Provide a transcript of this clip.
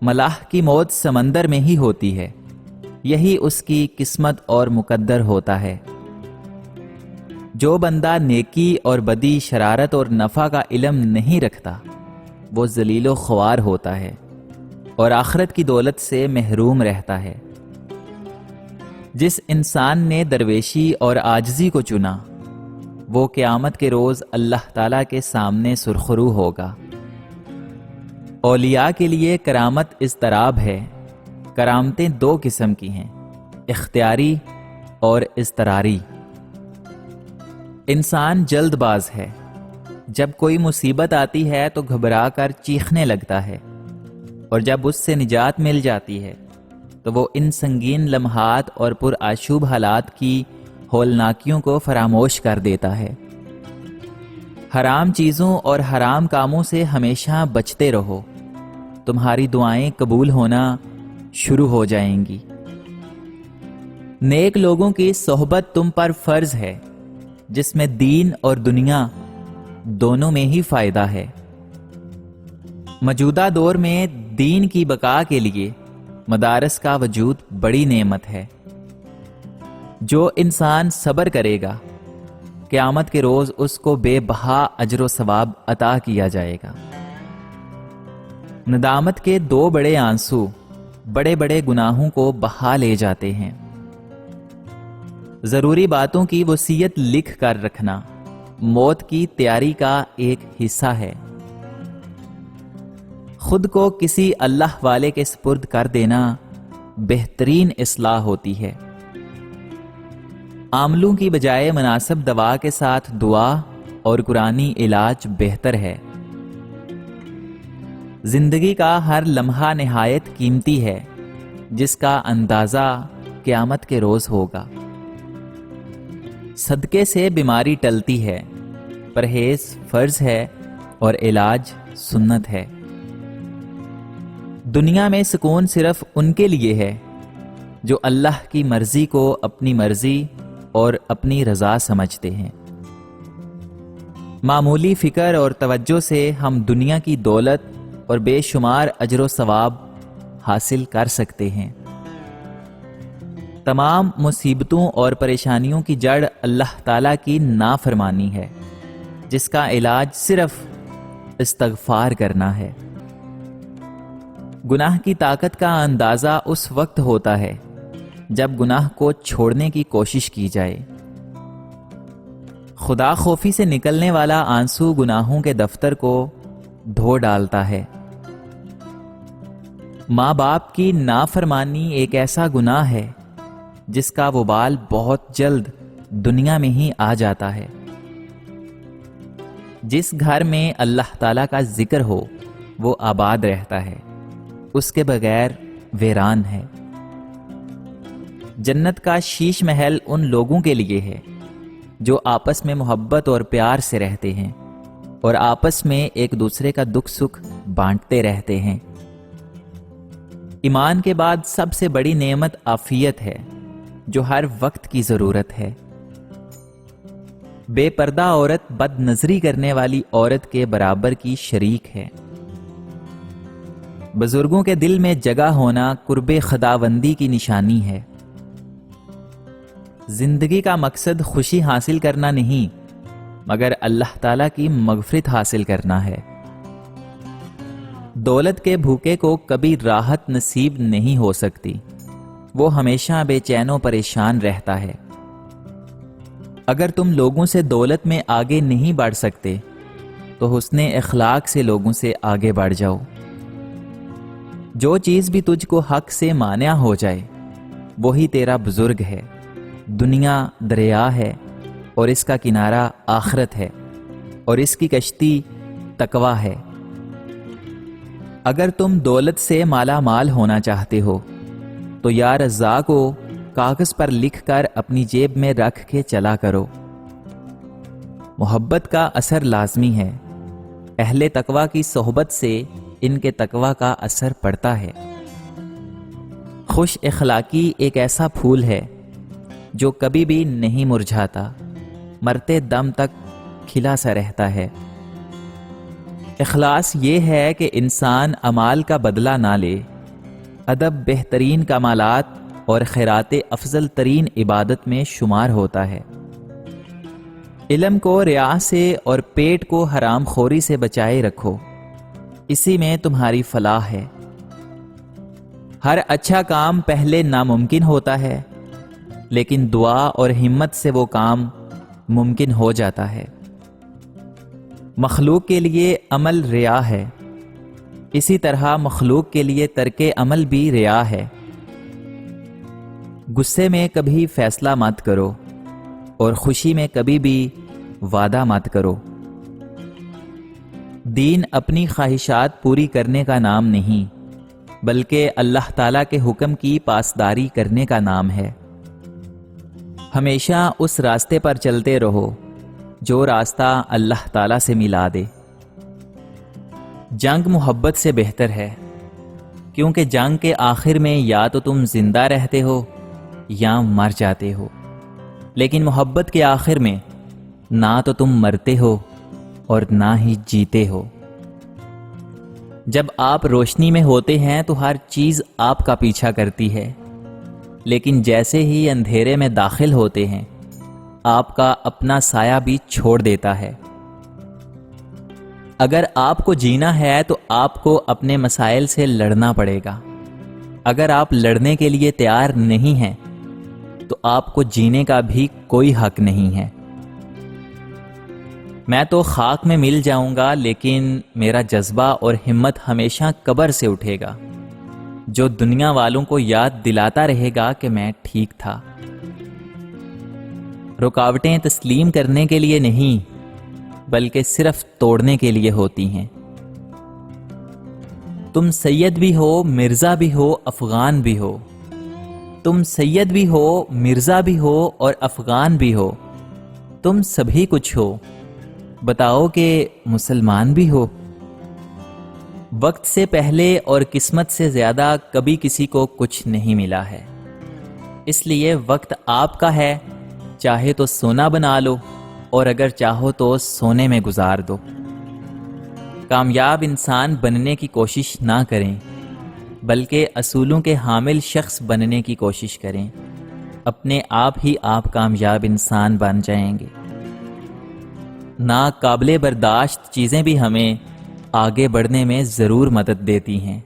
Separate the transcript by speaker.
Speaker 1: ملاح کی موت سمندر میں ہی ہوتی ہے، یہی اس کی قسمت اور مقدر ہوتا ہے۔ جو بندہ نیکی اور بدی، شرارت اور نفع کا علم نہیں رکھتا، وہ ذلیل و خوار ہوتا ہے اور آخرت کی دولت سے محروم رہتا ہے۔ جس انسان نے درویشی اور عاجزی کو چنا، وہ قیامت کے روز اللہ تعالیٰ کے سامنے سرخرو ہوگا۔ اولیاء کے لیے کرامت اضطراب ہے۔ کرامتیں دو قسم کی ہیں، اختیاری اور اضطراری۔ انسان جلد باز ہے، جب کوئی مصیبت آتی ہے تو گھبرا کر چیخنے لگتا ہے، اور جب اس سے نجات مل جاتی ہے تو وہ ان سنگین لمحات اور پرآشوب حالات کی ہولناکیوں کو فراموش کر دیتا ہے۔ حرام چیزوں اور حرام کاموں سے ہمیشہ بچتے رہو، تمہاری دعائیں قبول ہونا شروع ہو جائیں گی۔ نیک لوگوں کی صحبت تم پر فرض ہے، جس میں دین اور دنیا دونوں میں ہی فائدہ ہے۔ موجودہ دور میں دین کی بقا کے لیے مدارس کا وجود بڑی نعمت ہے۔ جو انسان صبر کرے گا، قیامت کے روز اس کو بے بہا اجر و ثواب عطا کیا جائے گا۔ ندامت کے دو بڑے آنسو بڑے بڑے گناہوں کو بہا لے جاتے ہیں۔ ضروری باتوں کی وصیت لکھ کر رکھنا موت کی تیاری کا ایک حصہ ہے۔ خود کو کسی اللہ والے کے سپرد کر دینا بہترین اصلاح ہوتی ہے۔ آملوں کی بجائے مناسب دوا کے ساتھ دعا اور قرآنی علاج بہتر ہے۔ زندگی کا ہر لمحہ نہایت قیمتی ہے، جس کا اندازہ قیامت کے روز ہوگا۔ صدقے سے بیماری ٹلتی ہے، پرہیز فرض ہے اور علاج سنت ہے۔ دنیا میں سکون صرف ان کے لیے ہے جو اللہ کی مرضی کو اپنی مرضی اور اپنی رضا سمجھتے ہیں۔ معمولی فکر اور توجہ سے ہم دنیا کی دولت اور بے شمار اجر و ثواب حاصل کر سکتے ہیں۔ تمام مصیبتوں اور پریشانیوں کی جڑ اللہ تعالیٰ کی نافرمانی ہے، جس کا علاج صرف استغفار کرنا ہے۔ گناہ کی طاقت کا اندازہ اس وقت ہوتا ہے جب گناہ کو چھوڑنے کی کوشش کی جائے۔ خدا خوفی سے نکلنے والا آنسو گناہوں کے دفتر کو دھو ڈالتا ہے۔ ماں باپ کی نافرمانی ایک ایسا گناہ ہے جس کا وبال بہت جلد دنیا میں ہی آ جاتا ہے۔ جس گھر میں اللہ تعالیٰ کا ذکر ہو وہ آباد رہتا ہے، اس کے بغیر ویران ہے۔ جنت کا شیش محل ان لوگوں کے لیے ہے جو آپس میں محبت اور پیار سے رہتے ہیں اور آپس میں ایک دوسرے کا دکھ سکھ بانٹتے رہتے ہیں۔ ایمان کے بعد سب سے بڑی نعمت عافیت ہے، جو ہر وقت کی ضرورت ہے۔ بے پردہ عورت بد نظری کرنے والی عورت کے برابر کی شریک ہے۔ بزرگوں کے دل میں جگہ ہونا قرب خداوندی کی نشانی ہے۔ زندگی کا مقصد خوشی حاصل کرنا نہیں، مگر اللہ تعالیٰ کی مغفرت حاصل کرنا ہے۔ دولت کے بھوکے کو کبھی راحت نصیب نہیں ہو سکتی، وہ ہمیشہ بے چین و پریشان رہتا ہے۔ اگر تم لوگوں سے دولت میں آگے نہیں بڑھ سکتے تو حسن اخلاق سے لوگوں سے آگے بڑھ جاؤ۔ جو چیز بھی تجھ کو حق سے مانع ہو جائے وہی تیرا بزرگ ہے۔ دنیا دریا ہے اور اس کا کنارہ آخرت ہے، اور اس کی کشتی تقویٰ ہے۔ اگر تم دولت سے مالا مال ہونا چاہتے ہو تو یا رزاق کو کاغذ پر لکھ کر اپنی جیب میں رکھ کے چلا کرو۔ محبت کا اثر لازمی ہے، اہل تقویٰ کی صحبت سے ان کے تقویٰ کا اثر پڑتا ہے۔ خوش اخلاقی ایک ایسا پھول ہے جو کبھی بھی نہیں مرجھاتا، مرتے دم تک کھلا سا رہتا ہے۔ اخلاص یہ ہے کہ انسان اعمال کا بدلہ نہ لے ادب بہترین کمالات اور خیرات افضل ترین عبادت میں شمار ہوتا ہے۔ علم کو ریا سے اور پیٹ کو حرام خوری سے بچائے رکھو، اسی میں تمہاری فلاح ہے۔ ہر اچھا کام پہلے ناممکن ہوتا ہے، لیکن دعا اور ہمت سے وہ کام ممکن ہو جاتا ہے۔ مخلوق کے لیے عمل ریا ہے، اسی طرح مخلوق کے لیے ترک عمل بھی ریا ہے۔ غصے میں کبھی فیصلہ مت کرو اور خوشی میں کبھی بھی وعدہ مت کرو۔ دین اپنی خواہشات پوری کرنے کا نام نہیں، بلکہ اللہ تعالیٰ کے حکم کی پاسداری کرنے کا نام ہے۔ ہمیشہ اس راستے پر چلتے رہو جو راستہ اللہ تعالیٰ سے ملا دے۔ جنگ محبت سے بہتر ہے، کیونکہ جنگ کے آخر میں یا تو تم زندہ رہتے ہو یا مر جاتے ہو، لیکن محبت کے آخر میں نہ تو تم مرتے ہو اور نہ ہی جیتے ہو۔ جب آپ روشنی میں ہوتے ہیں تو ہر چیز آپ کا پیچھا کرتی ہے، لیکن جیسے ہی اندھیرے میں داخل ہوتے ہیں آپ کا اپنا سایہ بھی چھوڑ دیتا ہے۔ اگر آپ کو جینا ہے تو آپ کو اپنے مسائل سے لڑنا پڑے گا۔ اگر آپ لڑنے کے لیے تیار نہیں ہیں تو آپ کو جینے کا بھی کوئی حق نہیں ہے۔ میں تو خاک میں مل جاؤں گا، لیکن میرا جذبہ اور ہمت ہمیشہ قبر سے اٹھے گا، جو دنیا والوں کو یاد دلاتا رہے گا کہ میں ٹھیک تھا۔ رکاوٹیں تسلیم کرنے کے لیے نہیں، بلکہ صرف توڑنے کے لیے ہوتی ہیں۔ تم سید بھی ہو، مرزا بھی ہو، افغان بھی ہو۔ تم سید بھی ہو، مرزا بھی ہو اور افغان بھی ہو۔ تم سبھی کچھ ہو، بتاؤ کہ مسلمان بھی ہو۔ وقت سے پہلے اور قسمت سے زیادہ کبھی کسی کو کچھ نہیں ملا ہے، اس لیے وقت آپ کا ہے، چاہے تو سونا بنا لو اور اگر چاہو تو سونے میں گزار دو۔ کامیاب انسان بننے کی کوشش نہ کریں، بلکہ اصولوں کے حامل شخص بننے کی کوشش کریں، اپنے آپ ہی آپ کامیاب انسان بن جائیں گے۔ ناقابل برداشت چیزیں بھی ہمیں آگے بڑھنے میں ضرور مدد دیتی ہیں۔